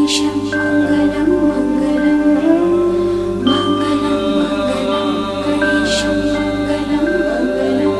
गणेशं मङ्गलं मङ्गलं मङ्गलं मङ्गलं गणेशं मङ्गलं मङ्गलम्।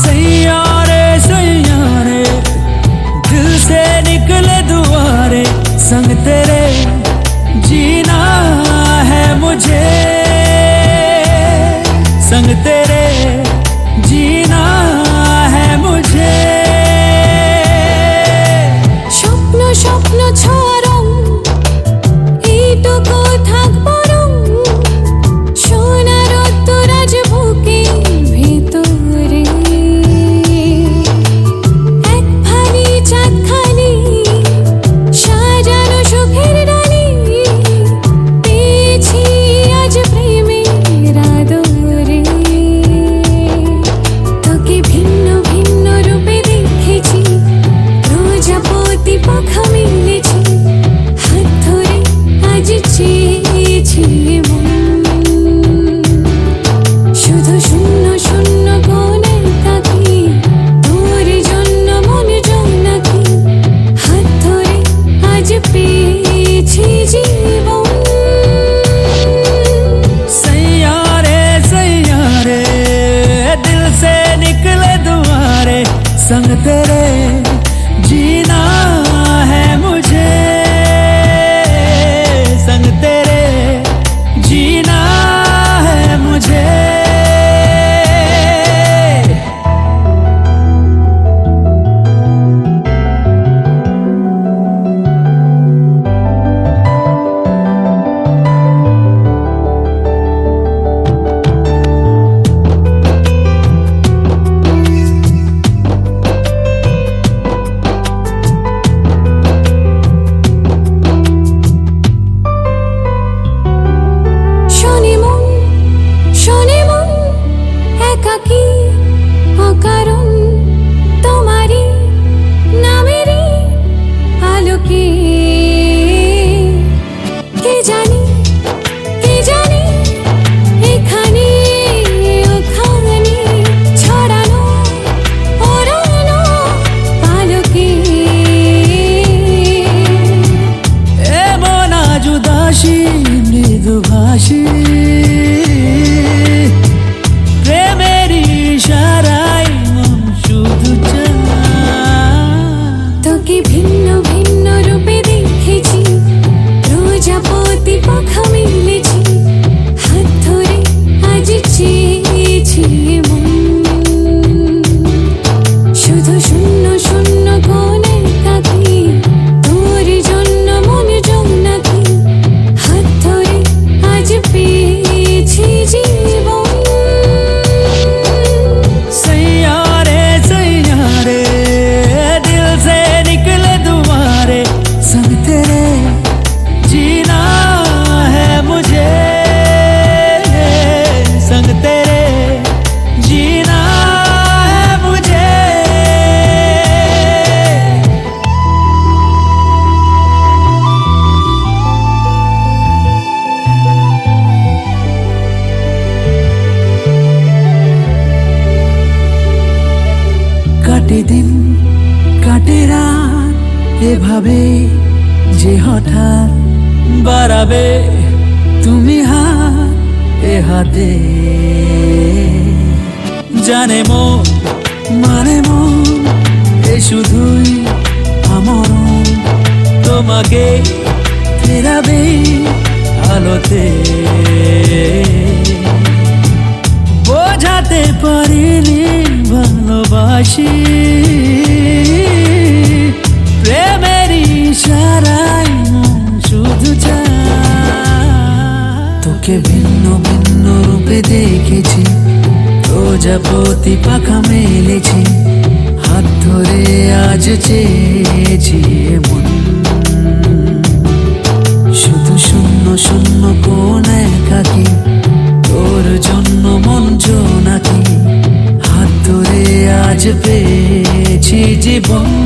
सैयारे सैयारे दिल से निकले दुआरे, संग तेरे जीना है मुझे, संग तेरे जीना है मुझे। স্বপ্ন স্বপ্ন ছরম এইটুকু থাকবো রং, সোনার তোরাজ বুকে ভেতরে এক ভারী চাঁদখানি সাজানো সুখের ডালি, পেয়েছি আজ প্রেমের আদরে। তোকে ভিন্ন ভিন্ন রূপে দেখেছি, প্রজাপতি পাখা মেলেছি, হাত ধরে আজ চেয়েছি মন। শুধু শূন্য শূন্য কোণে তাকি, তোর জন্য মন জোনাকি, হাত ধরে আজ পেয়েছি জীবন। सैयारे सैयारे दिल से निकले दुआरे, संग तेरे जीना है मुझे, संग तेरे जीना है मुझे। শোনে মন একাকী অকারণ, তোমারই নামেরই আলোকে। কে জানি এখানে ওখানে ছড়ানো ওড়ানো আলোকে। এমন আজ উদাসী মৃদুভাষী, প্রেমের ইশারায় মন শুধু চায়। তোকে ভিন্ন ভিন্ন রূপে দেখেছি, প্রজাপতি পাখা মেলেছি, হাত ধরে আজ চেয়েছি মন। শুধু শূন্য শূন্য কোণে তাকি, তোর জন্য মন জোনাকি, হাত ধরে আজ পেয়েছি জীবন। सैयारे सैयारे दिल से निकले दुआरे, संग तेरे जीना है मुझे, संग तेरे जीना है मुझे। কাটে দিন কাটে রাত এভাবে, যে হঠাৎ বাড়াবে তুমি হাত এ হাতে। জানে মন মানে মন, এ শুধুই আমরণ, তোমাকে ফেরাবে আলোতে। বোঝাতে পারিনি ভালোবাসি, প্রেমের ইশারায় মন শুধু চায়। তোকে ভিন্ন ভিন্ন রূপে দেখেছি, প্রজাপতি পাখা মেলেছি, হাত ধরে আজ চেয়েছি মন। শুধু শূন্য শূন্য কোণ একাকী, তোর জন্য আজ পেয়েছি জীবন